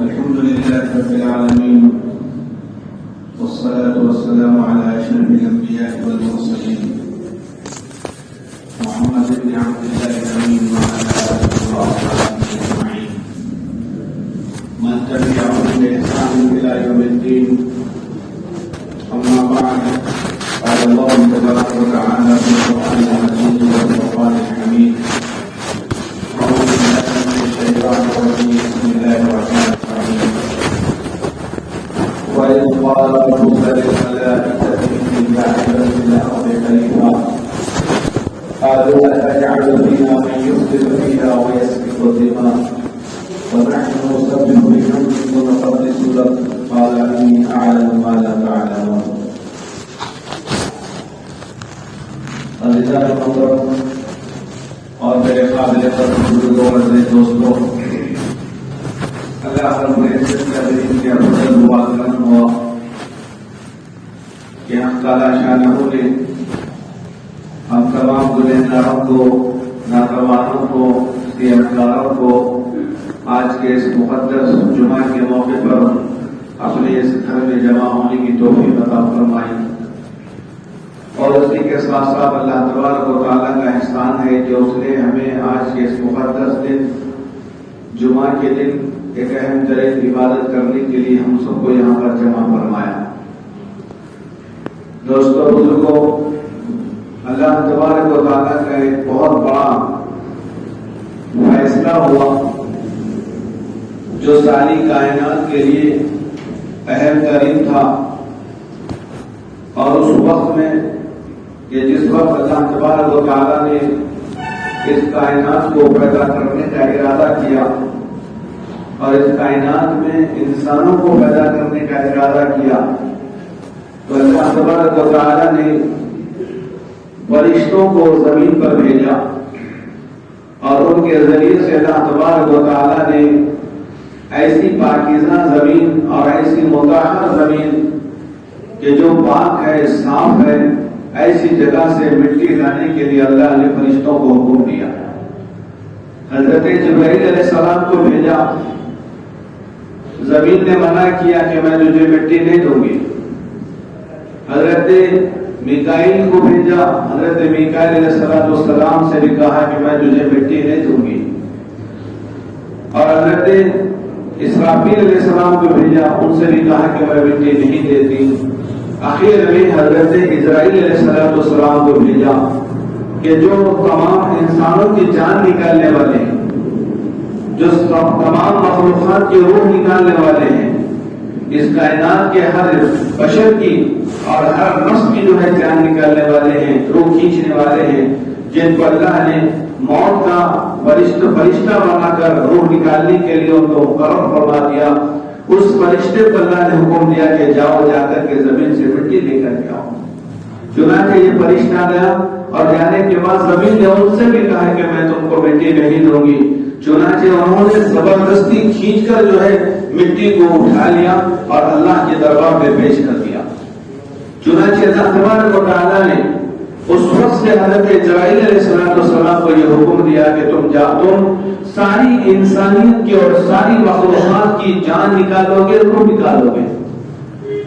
الحمد لله رب العالمين، والصلاة والسلام على أشرف الأنبياء والمرسلين محمد بن عبد الله الأمين وعلى آله وأصحابه أجمعين من تبعهم بإحسان إلى يوم الدين. أما بعد، قال الله تبارك وتعالى في القرآن المجيد والفرقان الحميد: أعوذ بالله من الشيطان الرجيم. بسم الله الرحمن الرحيم. وإذ قال ربك للملائكة إني جاعل في الأرض خليفة قالوا أتجعل فيها من يفسد فيها ويسفك الدماء ونحن نسبح بحمدك ونقدس لك قال إني أعلم ما لا تعلمون. عزیزان محترم اور میرے قابل قدر بزرگوں اور دوستوں، اللہ رب العزت کا دین کا فضل و کرم ہوا کہ ہم تعالیٰ شانہ نے ہم تمام گنہگاروں کو، ناتوانوں کو، خیانتکاروں کو آج کے اس مقدس جمعہ کے موقع پر اپنے اس گھر میں جمع ہونے کی توفیق عطا فرمائی. اور اسی کے ساتھ ساتھ اللہ تبارک و تعالیٰ کا احسان ہے کہ اس نے ہمیں آج کے اس مقدس دن، جمعہ کے دن، ایک اہم ترین عبادت کرنے کے لیے ہم سب کو یہاں پر جمع فرمایا. دوستوں، بزرگوں، اللہ تبارک و تعالیٰ کا ایک بہت بڑا فیصلہ ہوا جو ساری کائنات کے لیے اہم ترین تھا. اور اس وقت میں کہ جس وقت اللہ تبارک و تعالیٰ نے اس کائنات کو پیدا کرنے کا ارادہ کیا اور اس کائنات میں انسانوں کو پیدا کرنے کا ارادہ کیا، تو اللہ تبارک و تعالیٰ نے فرشتوں کو زمین پر بھیجا اور ان کے ذریعے سے اللہ تبارک و تعالیٰ نے ایسی پاکیزہ زمین اور ایسی مطہر زمین کہ جو پاک ہے، صاف ہے، ایسی جگہ سے مٹی لانے کے لیے اللہ نے فرشتوں کو حکم دیا. حضرت جبرائیل علیہ السلام کو بھیجا. زمین نے منع کیا کہ میں تجھے مٹی نہیں دوں گی. حضرت میکائیل کو بھیجا. حضرت میکائیل علیہ السلام سے بھی کہا کہ میں تجھے مٹی نہیں دوں گی. اور حضرت اسرافیل علیہ السلام کو بھیجا. ان سے بھی کہا کہ میں مٹی نہیں دیتی. آخر میں حضرت اسرائیل علیہ السلام کو بھیجا کہ جو تمام انسانوں کی جان نکالنے والے ہیں، جو تمام مخلوقات کی روح نکالنے والے ہیں، اس کائنات کے ہر بشر کی اور ہر نفس کی جو ہے جان نکالنے والے ہیں، روح کھینچنے والے ہیں، جن پر اللہ نے موت کا فرشتہ بنا کر روح نکالنے کے لیے ان کو مقرر فرما دیا. اس فرشتے پر اللہ نے حکم دیا کہ جاؤ، جا کر کے زمین سے مٹی لے کر کے آؤ. چنانچہ یہ فرشتہ گیا اور جانے کے بعد زمین نے ان سے بھی کہا کہ میں تم کو مٹی نہیں دوں گی. چنانچہ انہوں نے زبردستی کھینچ کر جو ہے مٹی کو اٹھا لیا اور اللہ کے دربار میں پیش کر دیا. چنانچہ اللہ تبارک و تعالیٰ نے اس وقت سے حضرت جبرائیل علیہ السلام کو یہ حکم دیا کہ تم ساری انسانیت کی اور ساری مخلوقات کی جان نکالو گے، روح نکالو گے.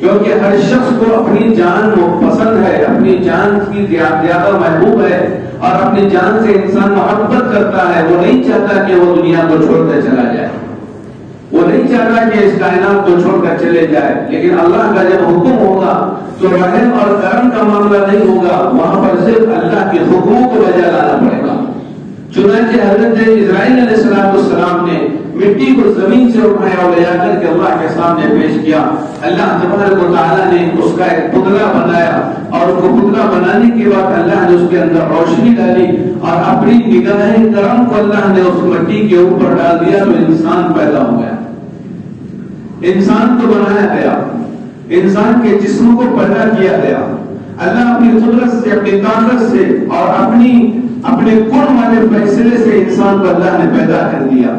کیونکہ ہر شخص کو اپنی جان پسند ہے، اپنی جان کی زیادہ محبوب ہے، اور اپنی جان سے انسان محبت کرتا ہے. وہ نہیں چاہتا کہ وہ دنیا کو چھوڑ کر چلا جائے، وہ نہیں چاہتا کہ اس کائنات کو چھوڑ کر چلے جائے. لیکن اللہ کا جب حکم ہوگا تو رحم اور کرم کا معاملہ نہیں ہوگا، وہاں پر صرف اللہ کے حکموں کو بجا لانا پڑے گا. چنانچہ حضرت اسرائیل علیہ السلام نے مٹی کو زمین سے اٹھایا اور لے جا کر کے اللہ کے سامنے پیش کیا. اللہ تبارک و تعالیٰ نے اس کا ایک پتلا بنایا اور اس کو پتلا بنانے کے بعد اللہ نے اس کے اندر روشنی ڈالی اور اپنی نگاہ کرم کو اللہ نے اس مٹی کے اوپر ڈال دیا تو انسان پیدا ہو گیا. انسان کو بنایا گیا، انسان کے جسم کو پیدا کیا گیا. اللہ اپنی قدرت سے، اپنی طاقت سے اور اپنے کن والے فیصلے سے انسان کو اللہ نے پیدا کر دیا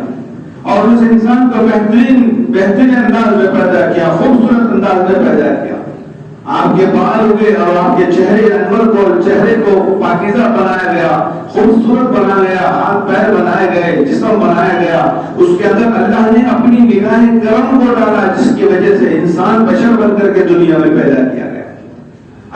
اور اس انسان کو بہترین انداز میں پیدا کیا، خوبصورت انداز میں پیدا کیا. آپ کے بال ہوئے اور آپ کے چہرے کو پاکیزہ بنایا گیا، خوبصورت بنایا گیا، ہاتھ پیر بنائے گئے، جسم بنایا گیا، اس کے اندر اللہ نے اپنی نگاہ کرم کو ڈالا جس کی وجہ سے انسان بشر بن کر کے دنیا میں پیدا کیا گیا۔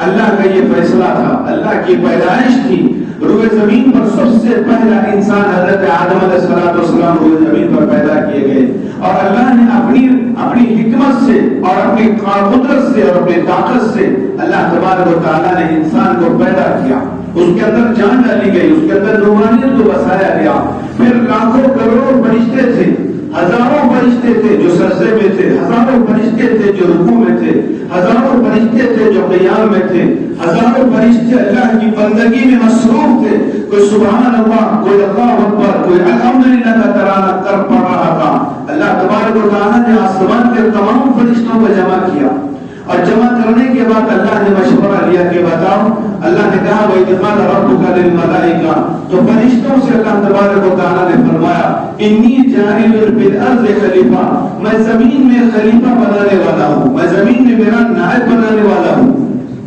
اللہ کا یہ فیصلہ تھا، اللہ کی پیدائش تھی۔ روئے زمین پر سب سے پہلا انسان حضرت آدم علیہ السلام روئے زمین پر پیدا کیے گئے، اور اللہ نے اپنی حکمت سے اور اپنی قدرت سے اور اپنی طاقت سے اللہ تبارک و تعالیٰ نے انسان کو پیدا کیا، اس کے اندر جان ڈالی گئی، اس کے اندر روحانیت کو بسایا گیا۔ پھر لاکھوں کروڑوں فرشتے تھے، ہزاروں فرشتے تھے جو سجدے میں تھے، ہزاروں فرشتے تھے جو رکوع میں تھے، ہزاروں فرشتے تھے جو قیام میں تھے، ہزاروں فرشتے اللہ کی بندگی میں مصروف تھے۔ کوئی سبحان اللہ، کوئی اللہ اکبر، کوئی الحمدللہ کا ترانہ کر پڑ رہا تھا۔ اللہ تبارک و تعالیٰ نے آسمان کے تمام فرشتوں کو جمع کیا، اور جمع کرنے کے بعد اللہ نے مشورہ لیا کہ بتاؤ، اللہ نے کہا وَإِذْ قَالَ رَبُّكَ لِلْمَلَائِكَةِ، تو فرشتوں سے اللہ تبارک و تعالیٰ نے فرمایا اِنِّي جَاعِلٌ فِي الْأَرْضِ خلیفہ، میں زمین میں خلیفہ بنانے والا ہوں، میں زمین میں میرا نائب بنانے والا ہوں،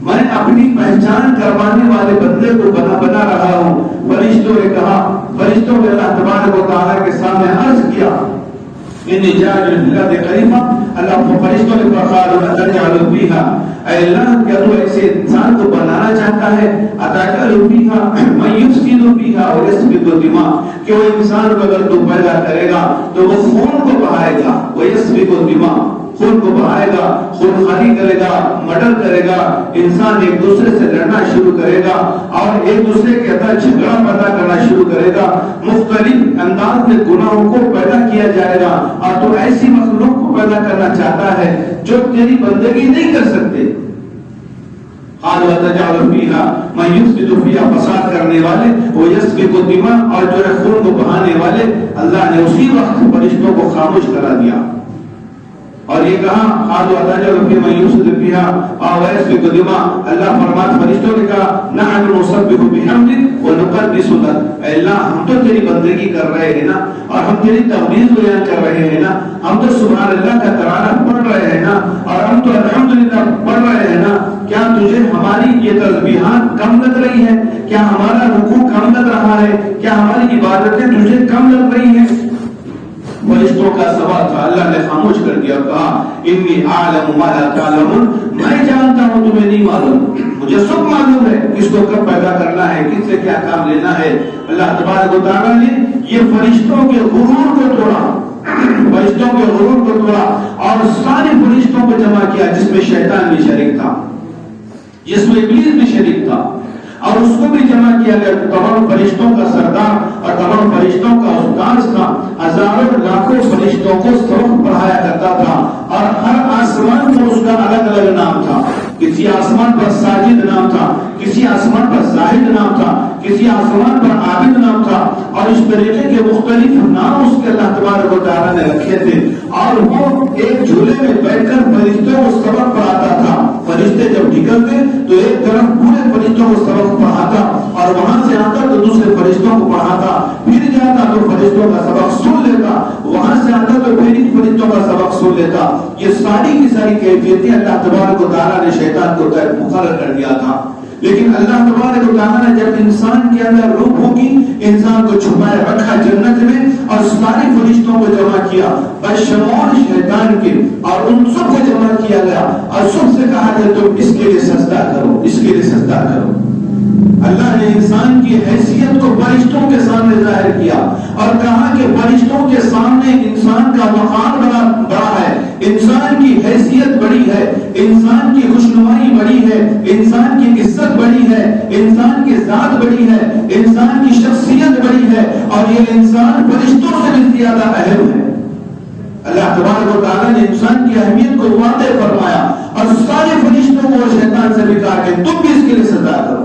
میں اپنی پہچان کروانے والے بندے کو بنا رہا ہوں۔ فرشتوں نے کہا، فرشتوں نے اللہ تبارک و تعالیٰ کے سامنے عرض کیا انی جاعل فی الارض خلیفہ، اللہ فرشتوں نے قالوا اتجعل فیہا، اے اللہ کیا تو ایسے انسان کو بنانا چاہتا ہے، اتجعل فیہا من یفسد فیہا ویسفک الدماء، کہ وہ انسان کو اگر تو پیدا کرے گا تو وہ خون کو بہائے گا، ویسفک الدماء، خون کو بہائے گا، خون خاری کرے گا، مرڈر کرے گا، انسان ایک دوسرے سے لڑنا شروع کرے گا اور ایک دوسرے کے اندر جھگڑا پیدا کرنا شروع کرے گا، مختلف انداز میں گناہوں کو پیدا کیا جائے گا، اور تو ایسی مخلوق کو پیدا کرنا چاہتا ہے جو تیری بندگی نہیں کر سکتے۔ قالوا اتجعل فیہا من یفسد فیہا، فساد کرنے والے، ویسفک الدماء، اور جو ہے خون کو بہانے والے۔ اللہ نے اسی وقت فرشتوں کو خاموش کرا دیا اور یہ کہا قالوا اتجعل فیہا من یفسد فیہا ویسفک الدماء، اللہ فرماتا فرشتوں نے کہا نحن نسبح بحمدک ونقدس لک، اے اللہ ہم تو تیری بندگی کر رہے ہیں نا، اور ہم تیری تقدیس بیان کر رہے ہیں نا، ہم تو سبحان اللہ کا ترانہ پڑھ رہے ہیں نا، اور ہم تو الحمدللہ پڑھ رہے ہیں نا، کیا تجھے ہماری یہ تسبیحات کم لگ رہی ہے؟ کیا ہمارا رکوع کم لگ رہا ہے؟ کیا ہماری عبادتیں تجھے کم لگ رہی ہیں؟ فرشتوں کا سوال تھا، اللہ نے خاموش کر دیا اور کہا انی اعلم ما لا تعلمون، میں جانتا ہوں تمہیں نہیں معلوم، مجھے سب معلوم ہے کس کو کب پیدا کرنا ہے، کس سے کیا کام لینا ہے۔ اللہ تبارک و تعالیٰ نے یہ فرشتوں کے غرور کو توڑا، فرشتوں کے غرور کو توڑا اور سارے فرشتوں کو جمع کیا، جس میں شیطان بھی شریک تھا، جس میں ابلیس بھی شریک تھا، اور اس کو بھی جمع کیا گیا۔ تمام فرشتوں کا سردار اور تمام فرشتوں کا استاذ تھا، ہزاروں لاکھوں فرشتوں کو سبق پڑھایا کرتا تھا، اور ہر آسمان پر اس کا الگ الگ نام تھا۔ کسی آسمان پر ساجد نام تھا، کسی آسمان پر زاہد نام تھا، کسی آسمان پر عابد نام تھا، اور اس طریقے کے مختلف نام اس کے اللہ تبارک و تعالیٰ نے رکھے تھے، اور وہ ایک جھولے میں بیٹھ کر فرشتوں کو سبق پڑھاتا تھا۔ فرشتے جب نکلتے تو ایک طرف پورے فرشتوں کو سبق پڑھاتا، اور وہاں سے آتا تو دوسرے فرشتوں کو پڑھاتا، پھر جاتا تو فرشتوں کا سبق سن لیتا، وہاں سے آتا تو پھر ان فرشتوں کا سبق سن لیتا۔ یہ ساری کی ساری کیفیتیں اللہ تبارک و تعالیٰ نے شیطان کو مقرر کر دیا تھا۔ لیکن اللہ تبارک و تعالیٰ نے جب انسان کے اندر روح ہوگی، انسان کو چھپائے رکھا جنت میں، اور سارے فرشتوں کو جمع کیا بشمول شیطان کے، اور ان سب کو جمع کیا گیا، اور سب سے کہا کہ تم اس کے لیے سجدہ کرو، اس کے لیے سجدہ کرو۔ اللہ نے انسان کی حیثیت کو فرشتوں کے سامنے ظاہر کیا اور کہا کہ فرشتوں کے سامنے انسان کا مقام بڑا ہے، انسان کی حیثیت بڑی ہے، انسان کی خوشنمائی بڑی ہے، انسان کی عزت بڑی ہے، انسان کی ذات بڑی ہے، انسان کی شخصیت بڑی ہے، اور یہ انسان فرشتوں سے بھی زیادہ اہم ہے۔ اللہ تبارک و تعالیٰ نے انسان کی اہمیت کو واضح فرمایا، اور سارے فرشتوں کو شیطان سے بھی کہا کہ تم بھی اس کے لیے سجدہ کرو۔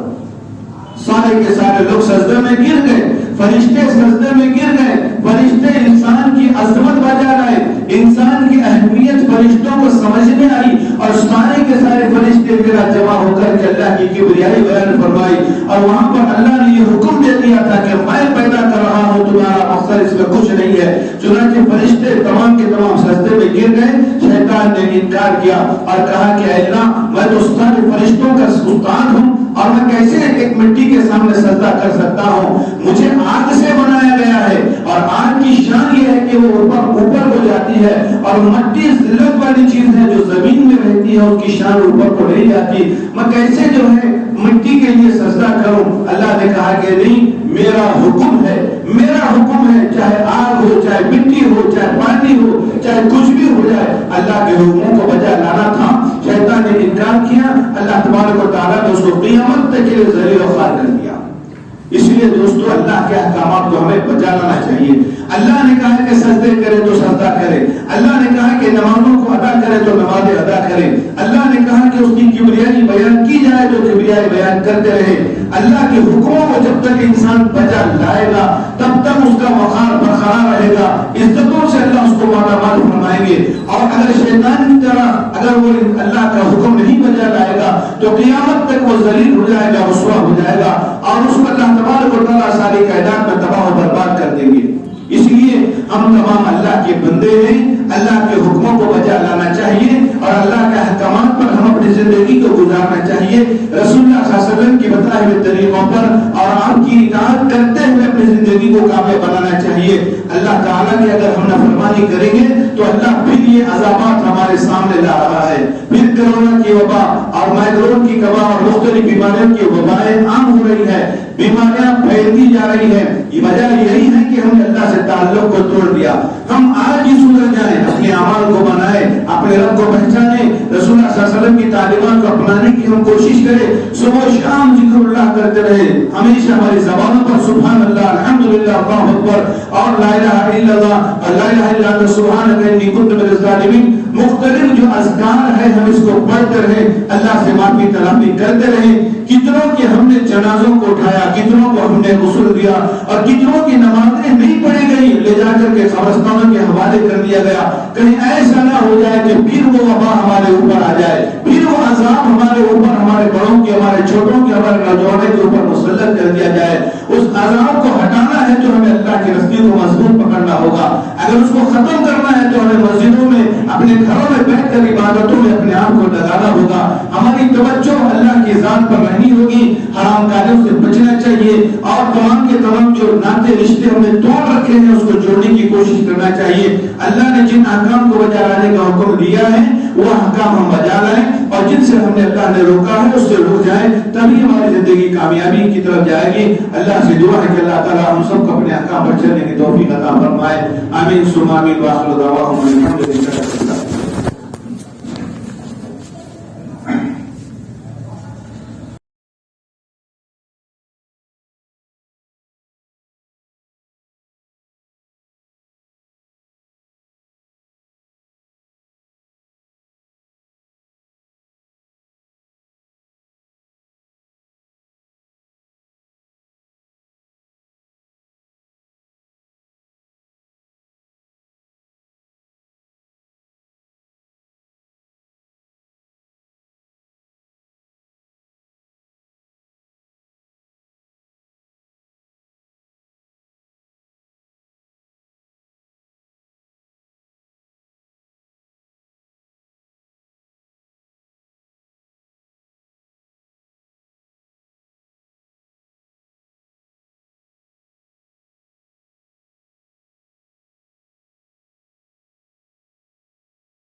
سارے کے سارے لوگ سجدے میں گر گئے، فرشتے سجدے میں گر گئے، فرشتے انسان کی عظمت بجا رہے، انسان کی اہمیت فرشتوں کو سمجھ میں آئی، اور سارے کے سارے فرشتے میرا جمع ہو کر کے اللہ کی کبریائی بیان فرمائی، اور وہاں پر اللہ نے یہ حکم دے دیا تھا کہ میں پیدا کر رہا ہوں، تمہارا مقصد اس میں کچھ نہیں ہے۔ چنانچہ فرشتے تمام کے تمام سجدے میں گر گئے، شیطان شیطان نے انکار کیا اور کہا کہ اے اللہ میں تو سارے فرشتوں کا استاد ہوں اور میں کیسے ایک مٹی کے سامنے سجدہ کر سکتا ہوں؟ مجھے آگ سے بنایا گیا ہے اور آگ کی شان یہ ہے کہ وہ اوپر کو جاتی ہے اور مٹی ذلت والی چیز ہے جو زمین میں رہتی ہے، اس کی شان اوپر کو نہیں جاتی، میں کیسے جو ہے مٹی کے لیے سجدہ کروں؟ اللہ نے کہا کہ نہیں، میرا حکم ہے، میرا حکم ہے، چاہے آگ ہو، چاہے مٹی ہو، چاہے پانی ہو، چاہے کچھ بھی ہو جائے، اللہ کے حکموں کو بجا لانا تھا۔ شیطان نے انکار کیا، اللہ تبارک و تعالیٰ نے اس کو قیامت تک کے لیے ذلیل و خوار کر دیا۔ اس لیے دوستو اللہ کے احکامات کو ہمیں بجا لانا چاہیے۔ اللہ نے کہا کہ سجدے کرے تو سجدہ کرے، اللہ نے کہا کہ نمازوں کو ادا کرے تو نمازیں ادا کرے، اللہ نے کہا کہ اس کی کبریائی بیان کی جائے تو کبریائی بیان کرتے رہے۔ اللہ کے حکموں کو جب تک انسان بجا لائے گا تب تک اس کا وقار برقرار رہے گا، عزتوں سے اللہ اس کو مالا مال فرمائیں گے۔ اور اگر شیطان کی طرح اگر وہ اللہ کا حکم نہیں بجا لائے گا تو قیامت تک وہ ذلیل ہو جائے گا، رسوا ہو جائے گا اور اس کو اللہ تبارک و تعالیٰ ساری کائنات میں تباہ و برباد کر دیں گے۔ اس لیے ہم تمام اللہ کے بندے ہیں، اللہ کے حکموں کو بجا لانا چاہیے اور اللہ کے احکامات پر ہم اپنی زندگی کو گزارنا چاہیے، رسول اللہ صلی اللہ علیہ وسلم کی بتائے ہوئے طریقوں پر اور آپ کی اطاعت کرتے ہوئے اپنی زندگی کو کامیاب بنانا چاہیے۔ اللہ تعالیٰ کی اگر ہم نافرمانی کریں گے تو اللہ پھر یہ عذابات ہمارے سامنے لا رہا ہے، پھر کرونا کی وبا اور مائگرون کی وبا اور مختلف بیماریوں کی وبائیں عام ہو رہی ہے، بیماریاں پھیلتی جا رہی ہیں۔ یہ وجہ یہی ہے کہ ہم نے اللہ سے تعلق کو توڑ دیا۔ ہم آج ہی سدھر جائیں، اپنے اعمال کو بنائیں، اپنے رب کو پہچانیں، رسول اللہ صلی اللہ علیہ وسلم کی تعلیمات کو اپنانے کی ہم کوشش کریں، صبح و شام ذکر اللہ کرتے رہے، ہمیشہ ہماری زبانوں پر سبحان اللہ، الحمدللہ، اللہ اکبر اور لا الہ الا اللہ، لا الہ الا انت سبحانک انی کنت من الظالمین، مختلف جو اذکار ہے ہم اس کو پڑھتے رہے، اللہ سے معافی طلبی کرتے رہے۔ کتنوں کے ہم نے جنازوں کو اٹھایا، کتنوں کو ہم نے غسل دیا اور کتنوں کی نمازیں نہیں پڑھی گئی، لے جا کر کے قبرستانوں کے حوالے کر دیا گیا۔ کہیں ایسا نہ ہو جائے کہ پھر وہ وبا ہمارے اوپر آ جائے، پھر وہ عذاب ہمارے اوپر، ہمارے بڑوں کے، ہمارے چھوٹوں کے، ہمارے نوجوانوں کے اوپر مسلط کر دیا جائے۔ اس عذاب کو ہٹانا ہے تو ہمیں اللہ کی رستے کو مضبوط پکڑنا ہوگا، اگر اس کو ختم کرنا ہے تو ہمیں مسجدوں میں، اپنے گھروں میں بیٹھ کر عبادتوں میں اپنے آپ کو لگانا ہوگا۔ ہماری توجہ اللہ کی ذات پر رہنی ہوگی، حرام کاریوں سے بچنا چاہیے اور تمام کے تمام جو ناطے رشتے ہم نے توڑ رکھے ہیں اس کو جوڑنے کی کوشش کرنا چاہیے۔ اللہ نے جن احکام کو بجا لانے کا حکم دیا ہے وہ احکام ہم بجا لائیں اور جن سے ہم نے اللہ نے روکا ہے اس سے رک جائیں، تبھی ہماری زندگی کامیابی کی طرف جائے گی۔ اللہ سے دعا ہے کہ اللہ تعالیٰ ہم سب کو اپنے احکام پر چلنے کی توفیق عطا فرمائے۔ آمین ثم آمین، وآخر دعواہم الحمد للہ۔